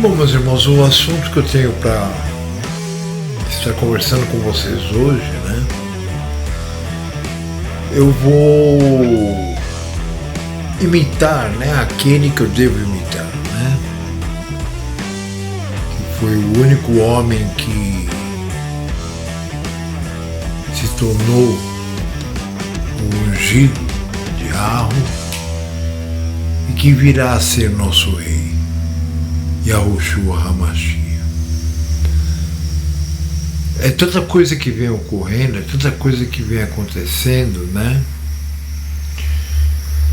Bom, meus irmãos, o assunto que eu tenho para estar conversando com vocês hoje, né? Eu vou imitar, né, aquele que eu devo imitar, né? Que foi o único homem que se tornou o ungido de Yahweh e que virá a ser nosso rei, Yahushua HaMashiach. É tanta coisa que vem ocorrendo, é tanta coisa que vem acontecendo, né?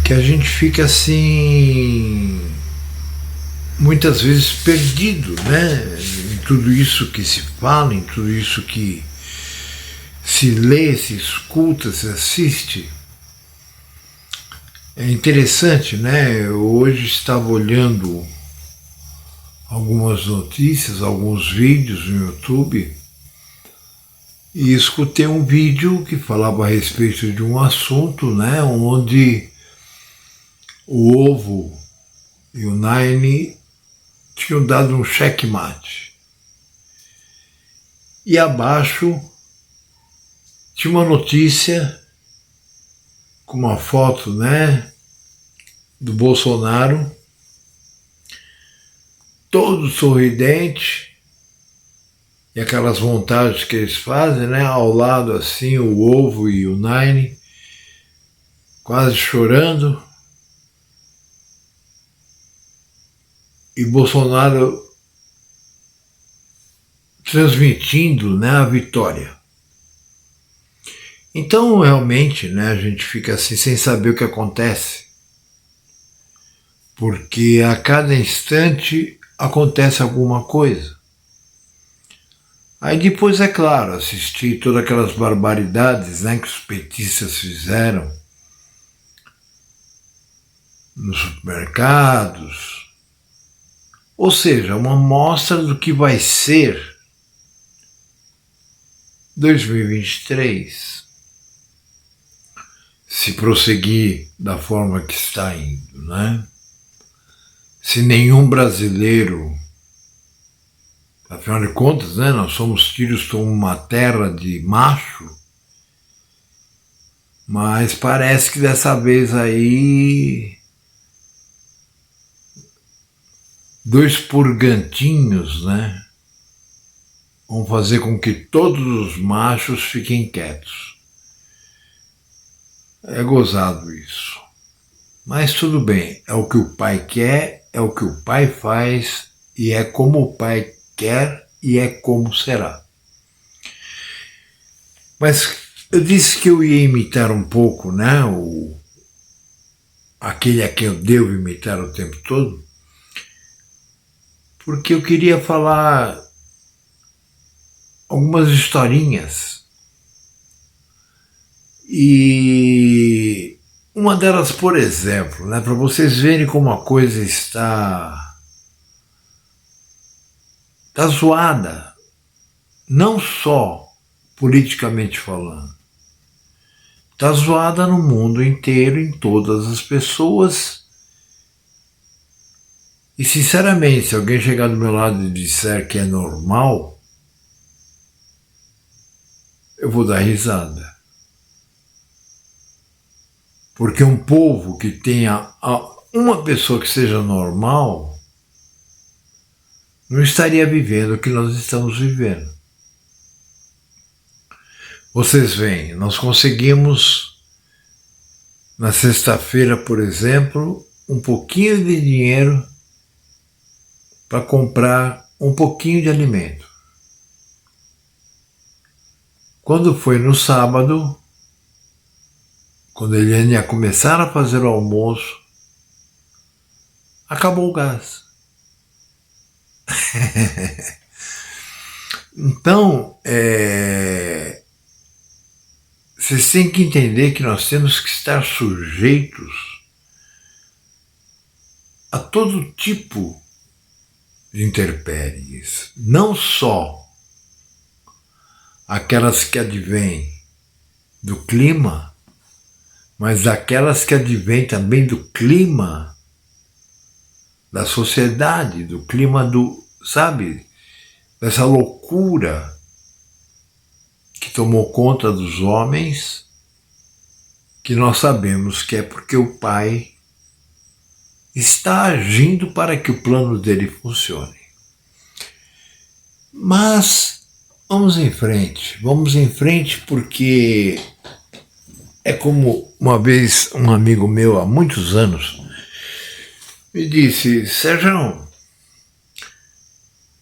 Que a gente fica assim, muitas vezes perdido, né? Em tudo isso que se fala, em tudo isso que se lê, se escuta, se assiste. É interessante, né? Eu hoje estava olhando algumas notícias, alguns vídeos no YouTube, e escutei um vídeo que falava a respeito de um assunto, né, onde o ovo e o Nine tinham dado um checkmate. E abaixo tinha uma notícia com uma foto, né, do Bolsonaro, todo sorridente, e aquelas montagens que eles fazem, né, ao lado assim, o ovo e o Nine, quase chorando, e Bolsonaro transmitindo, né, a vitória. Então, realmente, né, a gente fica assim sem saber o que acontece, porque a cada instante acontece alguma coisa. Aí depois, é claro, assisti todas aquelas barbaridades, né, que os petistas fizeram nos supermercados, ou seja, uma amostra do que vai ser 2023, se prosseguir da forma que está indo, né? Se nenhum brasileiro, afinal de contas, né, nós somos tidos como uma terra de macho, mas parece que dessa vez aí dois purgantinhos, né, vão fazer com que todos os machos fiquem quietos. É gozado isso. Mas tudo bem, é o que o pai quer, é o que o pai faz e é como o pai quer e é como será. Mas eu disse que eu ia imitar um pouco, né, aquele a quem eu devo imitar o tempo todo, porque eu queria falar algumas historinhas. E uma delas, por exemplo, né, para vocês verem como a coisa está zoada, não só politicamente falando, está zoada no mundo inteiro, em todas as pessoas. E sinceramente, se alguém chegar do meu lado e disser que é normal, eu vou dar risada. Porque um povo que tenha uma pessoa que seja normal não estaria vivendo o que nós estamos vivendo. Vocês veem, nós conseguimos, na sexta-feira, por exemplo, um pouquinho de dinheiro para comprar um pouquinho de alimento. Quando foi no sábado, quando ele ia começar a fazer o almoço, acabou o gás. Então, vocês têm que entender que nós temos que estar sujeitos a todo tipo de intempéries, não só aquelas que advêm do clima, mas aquelas que advêm também do clima da sociedade, do clima do, sabe, dessa loucura que tomou conta dos homens, que nós sabemos que é porque o Pai está agindo para que o plano dele funcione. Mas vamos em frente porque é como uma vez um amigo meu há muitos anos me disse: Sérgio,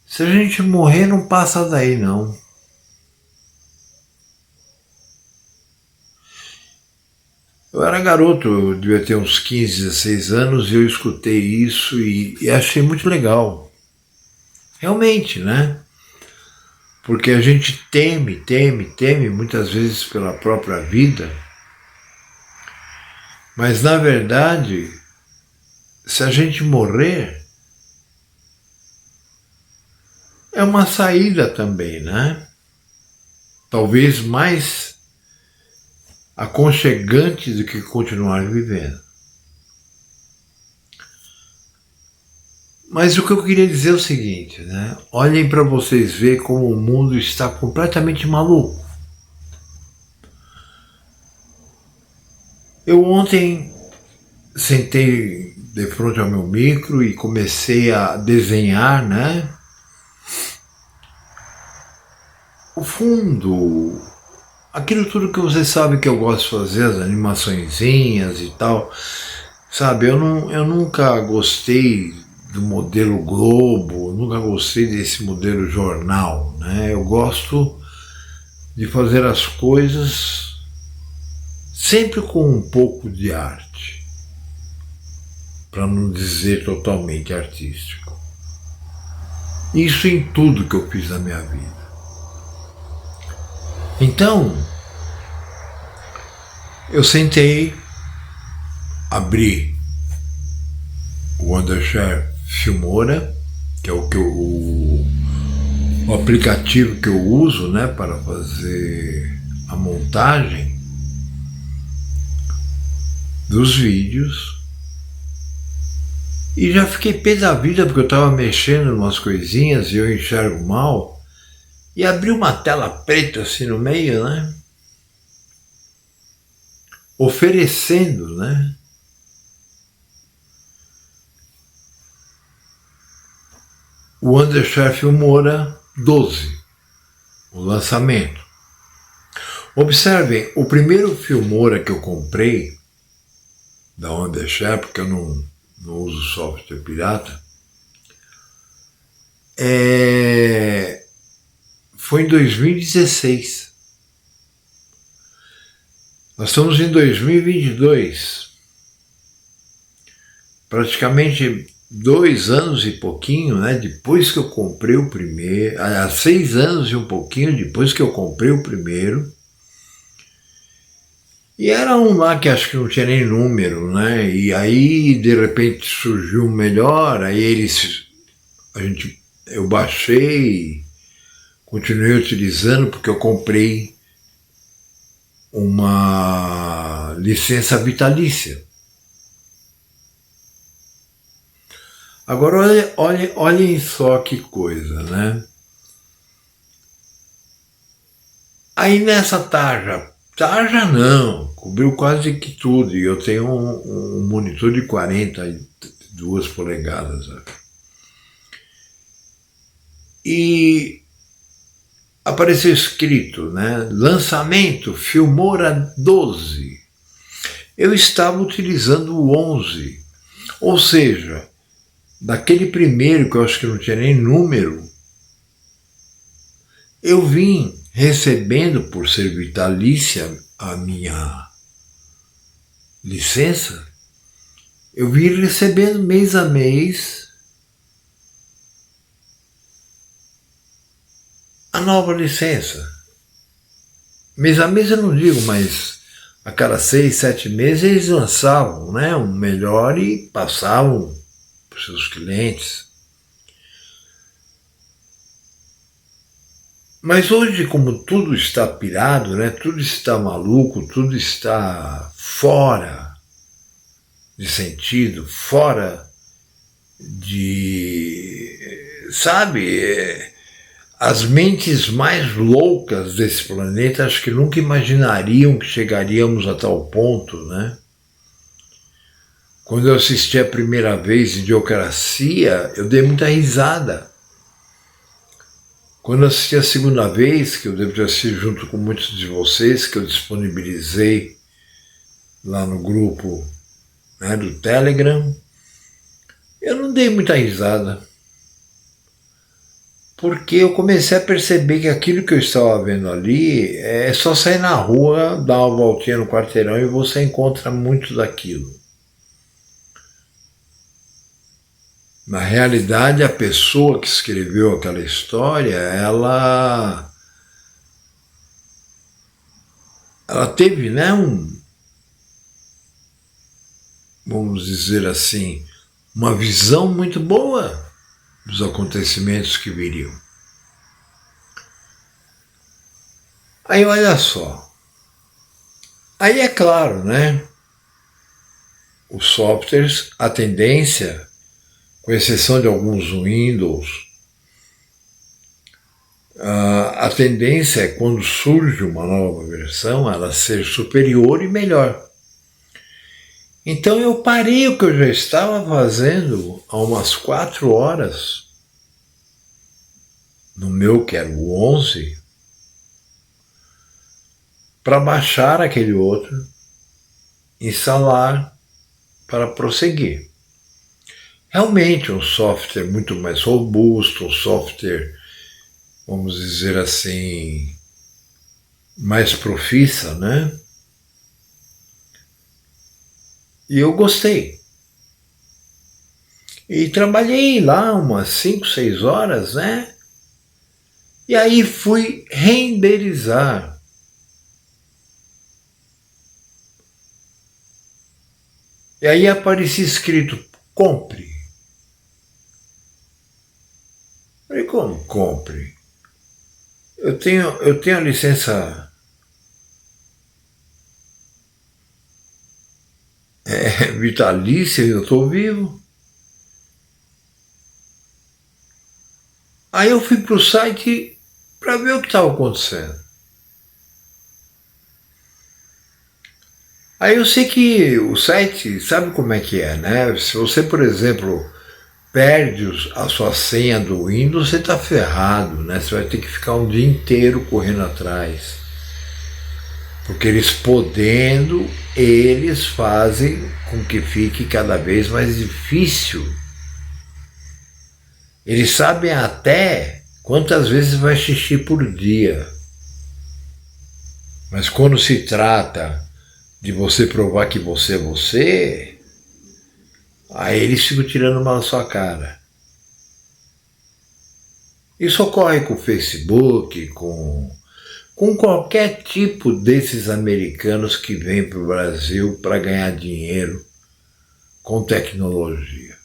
se a gente morrer não passa daí não. Eu era garoto, eu devia ter uns 15, 16 anos, e eu escutei isso e achei muito legal. Realmente, né? Porque a gente teme muitas vezes pela própria vida, mas na verdade, se a gente morrer, é uma saída também, né? Talvez mais aconchegante do que continuar vivendo. Mas o que eu queria dizer é o seguinte, né? Olhem para vocês verem como o mundo está completamente maluco. Eu ontem sentei de frente ao meu micro e comecei a desenhar, né? O fundo, aquilo tudo que vocês sabem que eu gosto de fazer, as animaçõezinhas e tal, sabe? Eu nunca gostei do modelo Globo, nunca gostei desse modelo jornal, né? Eu gosto de fazer as coisas sempre com um pouco de arte, para não dizer totalmente artístico. Isso em tudo que eu fiz na minha vida. Então, eu sentei, abri o Wondershare Filmora, que é o aplicativo que eu uso, né, para fazer a montagem dos vídeos, e já fiquei pé da vida porque eu estava mexendo em umas coisinhas e eu enxergo mal, e abri uma tela preta assim no meio, né, oferecendo, né, o Wondershare Filmora 12, o lançamento. Observem, o primeiro Filmora que eu comprei da Wondershare, porque eu não uso software pirata, foi em 2016. Nós estamos em 2022. Praticamente 2 anos e pouquinho, né, depois que eu comprei o primeiro, 6 anos e um pouquinho depois que eu comprei o primeiro, e era um lá que acho que não tinha nem número, né, e aí de repente surgiu um melhor, aí eu baixei, continuei utilizando porque eu comprei uma licença vitalícia. Agora olhem só que coisa, né? Aí nessa tarja não, cobriu quase que tudo, e eu tenho um monitor de 42 polegadas. E apareceu escrito, né? Lançamento Filmora 12. Eu estava utilizando o 11, ou seja, daquele primeiro, que eu acho que não tinha nem número, eu vim recebendo, por ser vitalícia a minha licença, eu vim recebendo mês a mês a nova licença. Mês a mês eu não digo, mas a cada 6, 7 meses eles lançavam, né, um melhor e passavam para os seus clientes. Mas hoje, como tudo está pirado, né, tudo está maluco, tudo está fora de sentido, fora sabe, as mentes mais loucas desse planeta acho que nunca imaginariam que chegaríamos a tal ponto, né? Quando eu assisti a primeira vez Idiocracia, eu dei muita risada. Quando eu assisti a segunda vez, que eu devo ter assistido junto com muitos de vocês, que eu disponibilizei lá no grupo, né, do Telegram, eu não dei muita risada. Porque eu comecei a perceber que aquilo que eu estava vendo ali é só sair na rua, dar uma voltinha no quarteirão e você encontra muito daquilo. Na realidade, a pessoa que escreveu aquela história, ela teve, né, vamos dizer assim, uma visão muito boa dos acontecimentos que viriam. Aí olha só, aí é claro, né, os softwares, a tendência, com exceção de alguns Windows, a tendência é quando surge uma nova versão, ela ser superior e melhor. Então eu parei o que eu já estava fazendo há umas 4 horas, no meu que era o 11, para baixar aquele outro, instalar, para prosseguir. Realmente um software muito mais robusto, um software, vamos dizer assim, mais profissa, né? E eu gostei. E trabalhei lá umas 5, 6 horas, né? E aí fui renderizar. E aí aparecia escrito, compre. Falei, como compre? Eu tenho a licença vitalícia e eu estou vivo. Aí eu fui para o site para ver o que estava acontecendo. Aí eu sei que o site, sabe como é que é, né? Se você, por exemplo, perde a sua senha do Windows, você está ferrado, né? Você vai ter que ficar um dia inteiro correndo atrás. Porque eles podendo, eles fazem com que fique cada vez mais difícil. Eles sabem até quantas vezes vai xixi por dia. Mas quando se trata de você provar que você é você, aí eles ficam tirando mal na sua cara. Isso ocorre com o Facebook, com qualquer tipo desses americanos que vêm para o Brasil para ganhar dinheiro com tecnologia.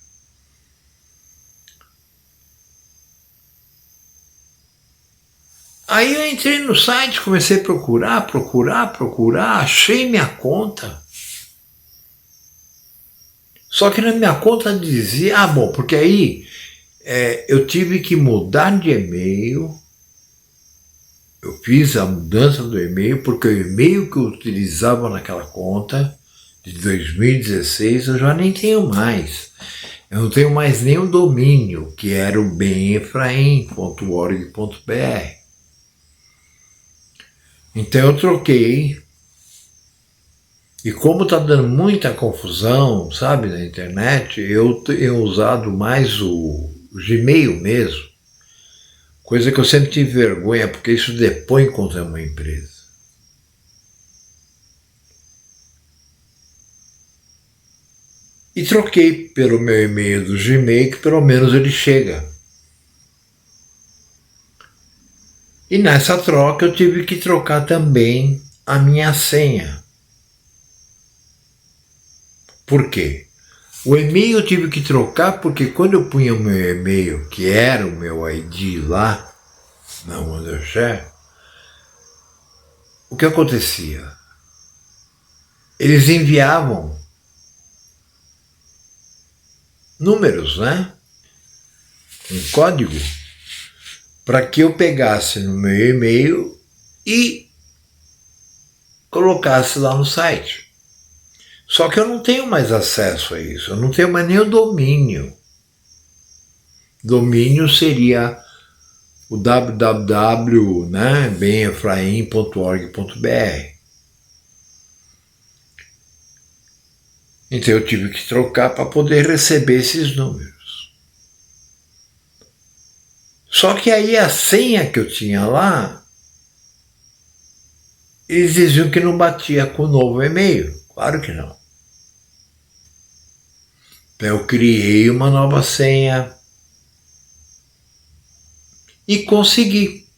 Aí eu entrei no site, comecei a procurar, achei minha conta. Só que na minha conta dizia, bom, porque aí eu tive que mudar de e-mail. Eu fiz a mudança do e-mail porque o e-mail que eu utilizava naquela conta de 2016 eu já nem tenho mais. Eu não tenho mais nenhum domínio, que era o benefraim.org.br. Então eu troquei. E como está dando muita confusão, sabe, na internet, eu tenho usado mais o Gmail mesmo. Coisa que eu sempre tive vergonha, porque isso depõe contra uma empresa. E troquei pelo meu e-mail do Gmail, que pelo menos ele chega. E nessa troca eu tive que trocar também a minha senha. Por quê? O e-mail eu tive que trocar porque quando eu punha o meu e-mail, que era o meu ID lá, na Wondershare, o que acontecia? Eles enviavam números, né? Um código, para que eu pegasse no meu e-mail e colocasse lá no site. Só que eu não tenho mais acesso a isso, eu não tenho mais nem o domínio. Domínio seria o www, né, benefraim.org.br. Então eu tive que trocar para poder receber esses números. Só que aí a senha que eu tinha lá, eles diziam que não batia com o novo e-mail. Claro que não. Então eu criei uma nova senha e consegui.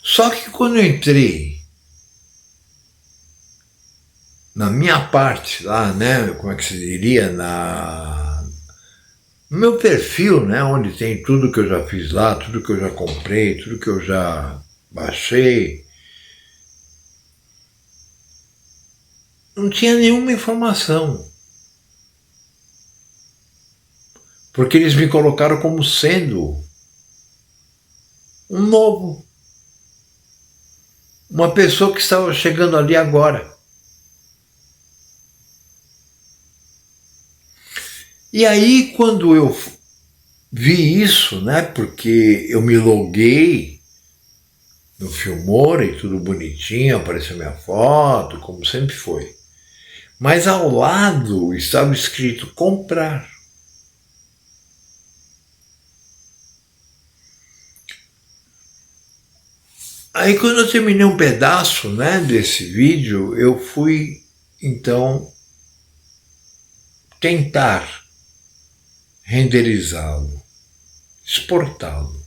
Só que quando eu entrei na minha parte lá, né, como é que se diria, no meu perfil, né, onde tem tudo que eu já fiz lá, tudo que eu já comprei, tudo que eu já baixei, não tinha nenhuma informação. Porque eles me colocaram como sendo um novo. Uma pessoa que estava chegando ali agora. E aí, quando eu vi isso, né, porque eu me loguei no Filmora e tudo bonitinho, apareceu minha foto, como sempre foi. Mas ao lado estava escrito comprar. Aí quando eu terminei um pedaço, né, desse vídeo, eu fui então tentar renderizá-lo, exportá-lo.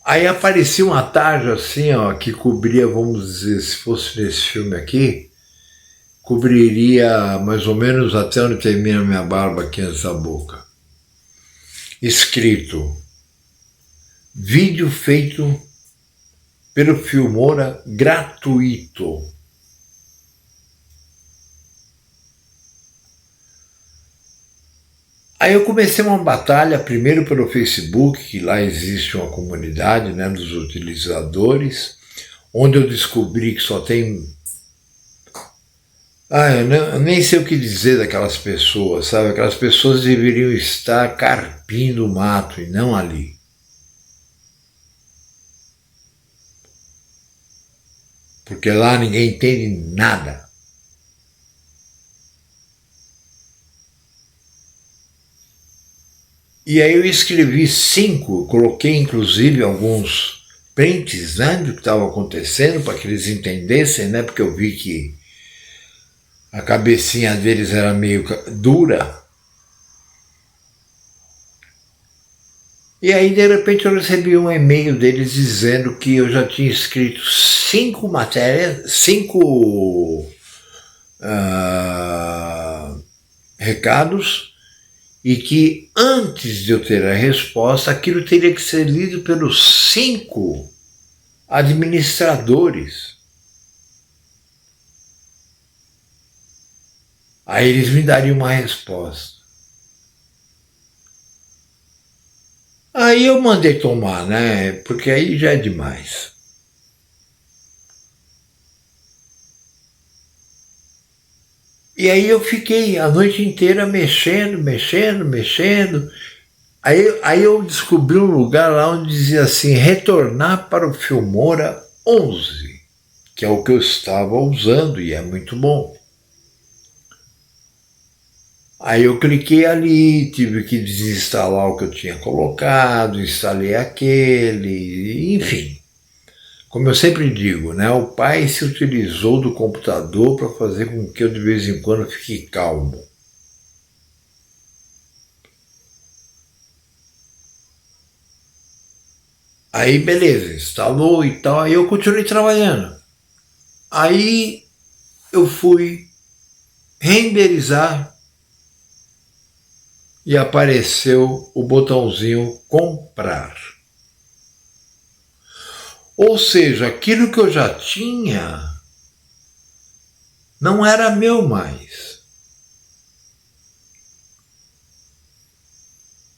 Aí aparecia uma tarja assim, ó, que cobria, vamos dizer, se fosse nesse filme aqui, cobriria mais ou menos até onde termina a minha barba aqui antes da boca. Escrito: vídeo feito pelo Filmora gratuito. Aí eu comecei uma batalha, primeiro pelo Facebook, que lá existe uma comunidade, né, dos utilizadores, onde eu descobri que só tem... eu nem sei o que dizer daquelas pessoas, sabe? Aquelas pessoas deveriam estar carpindo o mato e não ali. Porque lá ninguém entende nada. E aí eu escrevi 5, coloquei inclusive alguns prints, né, do que estava acontecendo, para que eles entendessem, né, porque eu vi que a cabecinha deles era meio dura. E aí, de repente, eu recebi um e-mail deles dizendo que eu já tinha escrito 5 matérias, 5 recados, e que antes de eu ter a resposta, aquilo teria que ser lido pelos 5 administradores. Aí eles me dariam uma resposta. Aí eu mandei tomar, né? Porque aí já é demais. E aí eu fiquei a noite inteira mexendo. Aí eu descobri um lugar lá onde dizia assim, retornar para o Filmora 11, que é o que eu estava usando e é muito bom. Aí eu cliquei ali, tive que desinstalar o que eu tinha colocado, instalei aquele, enfim. Como eu sempre digo, né, o pai se utilizou do computador para fazer com que eu de vez em quando fique calmo. Aí beleza, instalou e tal, aí eu continuei trabalhando. Aí eu fui renderizar e apareceu o botãozinho comprar. Ou seja, aquilo que eu já tinha não era meu mais.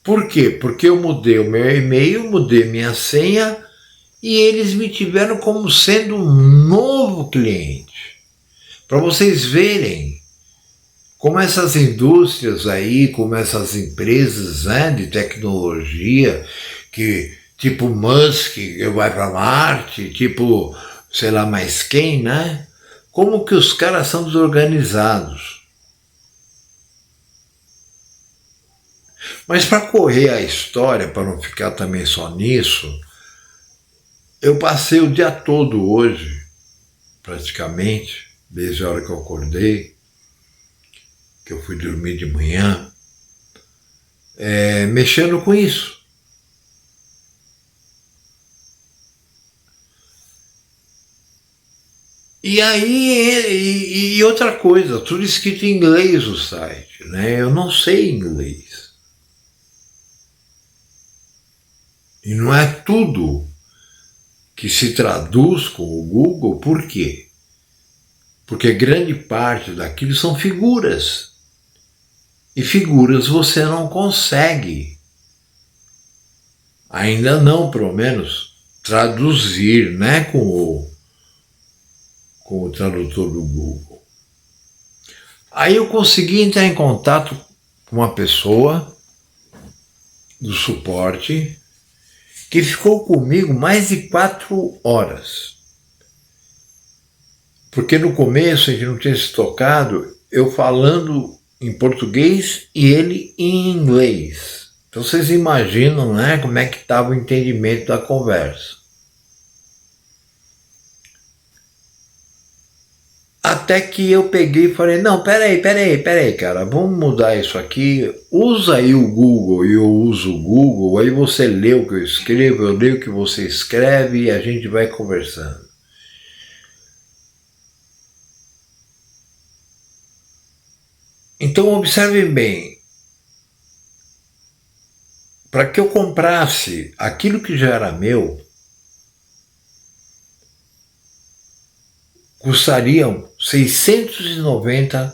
Por quê? Porque eu mudei o meu e-mail, mudei minha senha e eles me tiveram como sendo um novo cliente. Para vocês verem como essas indústrias aí, como essas empresas, né, de tecnologia, que tipo Musk, que vai para Marte, tipo, sei lá mais quem, né? Como que os caras são desorganizados. Mas para correr a história, para não ficar também só nisso, eu passei o dia todo hoje, praticamente, desde a hora que eu acordei, que eu fui dormir de manhã, mexendo com isso. E aí, e outra coisa, tudo escrito em inglês o site, né? Eu não sei inglês. E não é tudo que se traduz com o Google, por quê? Porque grande parte daquilo são figuras. E figuras você não consegue, ainda não, pelo menos, traduzir, né, com o tradutor do Google. Aí eu consegui entrar em contato com uma pessoa do suporte que ficou comigo mais de 4 horas. Porque no começo a gente não tinha se tocado, eu falando em português e ele em inglês. Então vocês imaginam, né, como é que estava o entendimento da conversa. Até que eu peguei e falei, não, peraí, cara, vamos mudar isso aqui, usa aí o Google e eu uso o Google, aí você lê o que eu escrevo, eu leio o que você escreve e a gente vai conversando. Então observem bem, para que eu comprasse aquilo que já era meu, custariam $690.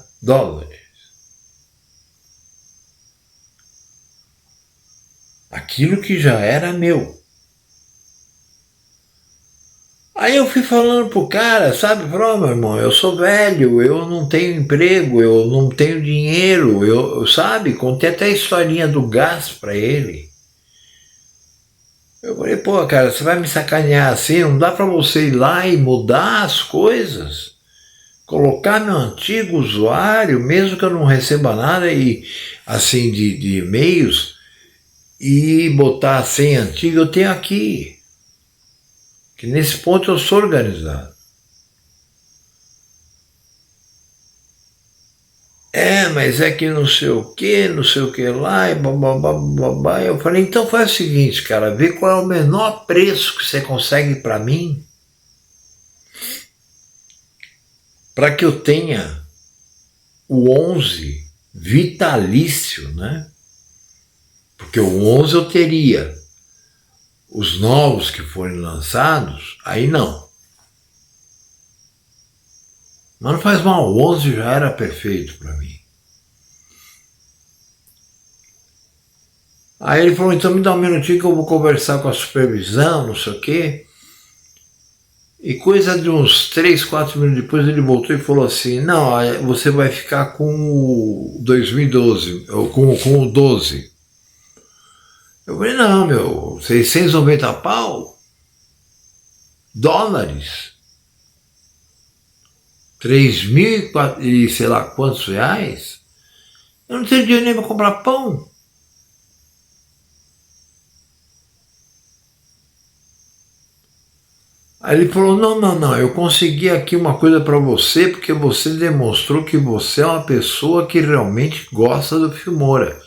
Aquilo que já era meu. Aí eu fui falando pro cara, sabe, falou, meu irmão, eu sou velho, eu não tenho emprego, eu não tenho dinheiro, sabe, contei até a historinha do gás para ele. Eu falei, pô, cara, você vai me sacanear assim, não dá para você ir lá e mudar as coisas? Colocar meu antigo usuário, mesmo que eu não receba nada e, assim, de e-mails, e botar a senha antiga, eu tenho aqui. Que nesse ponto eu sou organizado. Mas é que não sei o que lá, e babá. Eu falei, então faz o seguinte, cara, vê qual é o menor preço que você consegue para mim, para que eu tenha o 11 vitalício, né? Porque o 11 eu teria. Os novos que forem lançados, aí não. Mas não faz mal, o 11 já era perfeito para mim. Aí ele falou, então me dá um minutinho que eu vou conversar com a supervisão, não sei o quê. E coisa de uns 3, 4 minutos depois ele voltou e falou assim, não, você vai ficar com o 2012, ou com o 12. Eu falei, não, meu, 690 pau? Dólares? 3.000 e sei lá quantos reais? Eu não tenho dinheiro nem para comprar pão. Aí ele falou, não, eu consegui aqui uma coisa para você, porque você demonstrou que você é uma pessoa que realmente gosta do Filmora.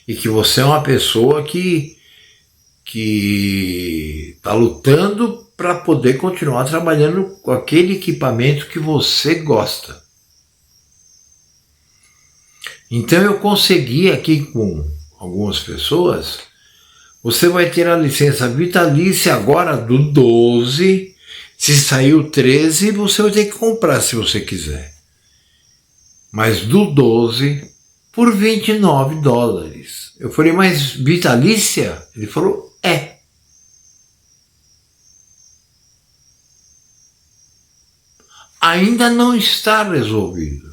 E que você é uma pessoa que está lutando para poder continuar trabalhando com aquele equipamento que você gosta. Então eu consegui aqui com algumas pessoas, você vai ter a licença vitalícia agora do 12, se sair o 13 você vai ter que comprar se você quiser. mas do 12 por $29. Eu falei, mas vitalícia? Ele falou, é. Ainda não está resolvido,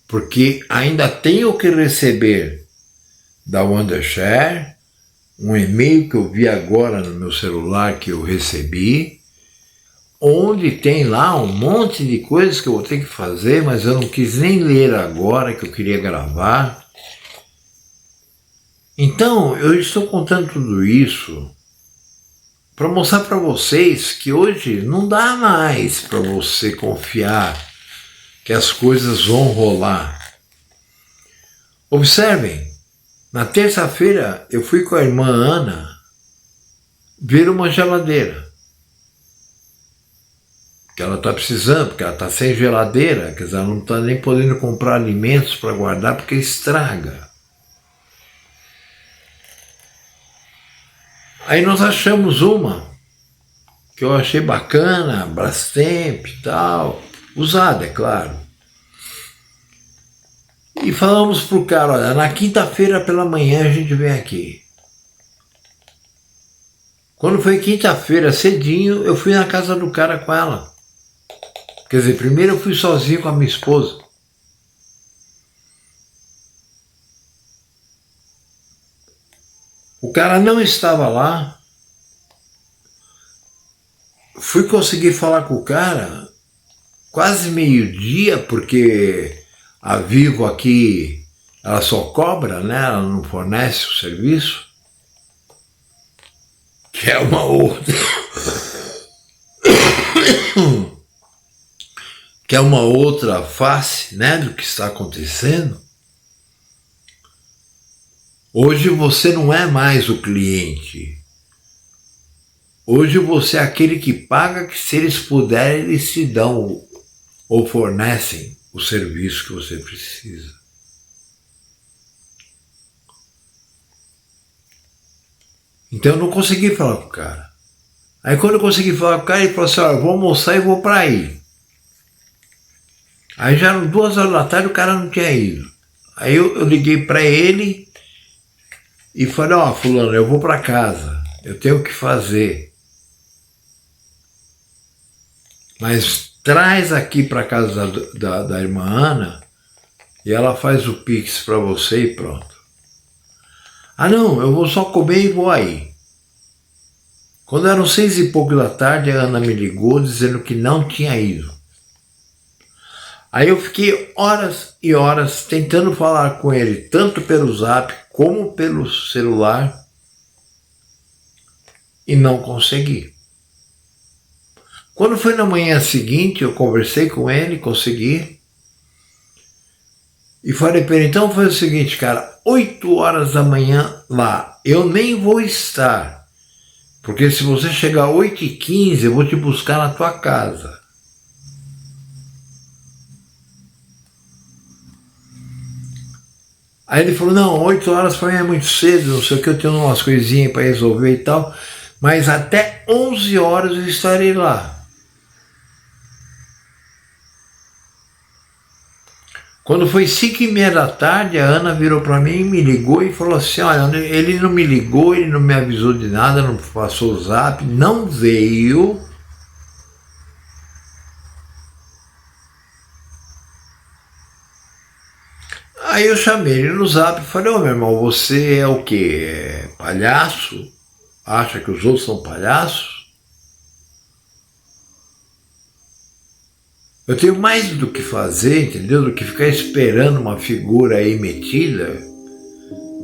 porque ainda tenho que receber da Wondershare um e-mail que eu vi agora no meu celular que eu recebi, onde tem lá um monte de coisas que eu vou ter que fazer, mas eu não quis nem ler agora, que eu queria gravar. Então, eu estou contando tudo isso para mostrar para vocês que hoje não dá mais para você confiar que as coisas vão rolar. Observem, na terça-feira eu fui com a irmã Ana ver uma geladeira. Que ela está precisando, porque ela está sem geladeira, quer dizer, ela não está nem podendo comprar alimentos para guardar porque estraga. Aí nós achamos uma, que eu achei bacana, Brastemp e tal, usada, é claro. E falamos pro cara, olha, na quinta-feira pela manhã a gente vem aqui. Quando foi quinta-feira, cedinho, eu fui na casa do cara com ela. Quer dizer, primeiro eu fui sozinho com a minha esposa. O cara não estava lá. Fui conseguir falar com o cara quase meio-dia, porque a Vivo aqui, ela só cobra, né? Ela não fornece o serviço. Que é uma outra... que é uma outra face, né, do que está acontecendo. Hoje você não é mais o cliente. Hoje você é aquele que paga, que se eles puderem, eles te dão ou fornecem o serviço que você precisa. Então eu não consegui falar com o cara. Aí quando eu consegui falar com o cara, ele falou assim, olha, eu vou almoçar e vou para aí. Aí já eram 2h da tarde, o cara não tinha ido. Aí eu liguei para ele e falei, ó, fulano, eu vou para casa, eu tenho o que fazer. Mas traz aqui para casa da irmã Ana e ela faz o Pix para você e pronto. Ah não, eu vou só comer e vou aí. Quando eram 6 e pouco da tarde, a Ana me ligou dizendo que não tinha ido. Aí eu fiquei horas e horas tentando falar com ele, tanto pelo Zap como pelo celular, e não consegui. Quando foi na manhã seguinte, eu conversei com ele, consegui, e falei para ele, então foi o seguinte, cara, 8 horas da manhã lá, eu nem vou estar, porque se você chegar 8h15, eu vou te buscar na tua casa. Aí ele falou, não, 8 horas para mim é muito cedo, não sei o que, eu tenho umas coisinhas para resolver e tal, mas até 11 horas eu estarei lá. Quando foi 5h30 da tarde, a Ana virou para mim, me ligou e falou assim, olha, ele não me ligou, ele não me avisou de nada, não passou o Zap, não veio. Aí eu chamei ele no Zap e falei, ô meu irmão, você é o quê? É palhaço? Acha que os outros são palhaços? Eu tenho mais do que fazer, entendeu? Do que ficar esperando uma figura aí metida,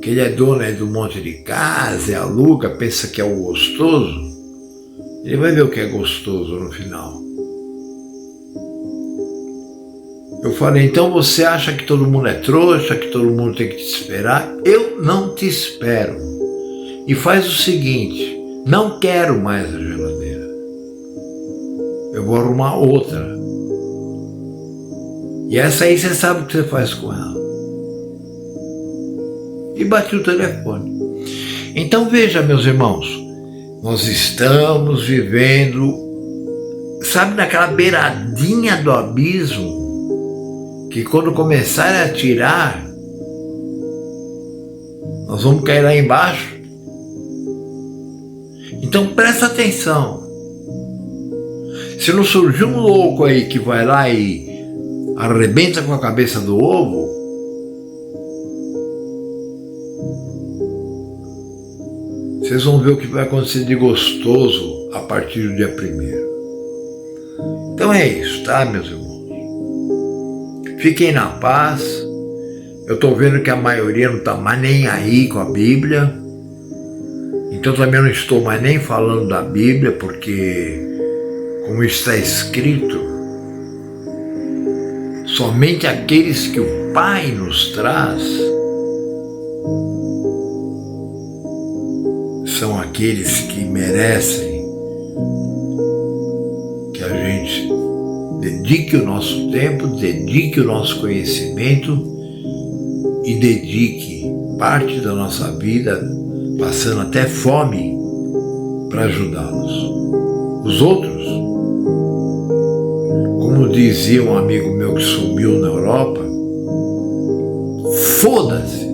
que ele é dono aí do monte de casa, é aluga, pensa que é o gostoso. Ele vai ver o que é gostoso no final. Eu falei, então você acha que todo mundo é trouxa, que todo mundo tem que te esperar? Eu não te espero. E faz o seguinte, não quero mais a geladeira. Eu vou arrumar outra. E essa aí você sabe o que você faz com ela. E bati o telefone. Então veja, meus irmãos, nós estamos vivendo, sabe, naquela beiradinha do abismo, que quando começarem a atirar, nós vamos cair lá embaixo. Então presta atenção. Se não surgir um louco aí que vai lá e arrebenta com a cabeça do ovo, vocês vão ver o que vai acontecer de gostoso a partir do dia 1º. Então é isso, tá, meus irmãos? Fiquem na paz. Eu estou vendo que a maioria não está mais nem aí com a Bíblia. Então também não estou mais nem falando da Bíblia, porque, como está escrito, somente aqueles que o Pai nos traz são aqueles que merecem que a gente dedique o nosso tempo, dedique o nosso conhecimento e dedique parte da nossa vida, passando até fome, para ajudá-los. Os outros, como dizia um amigo meu que sumiu na Europa, foda-se.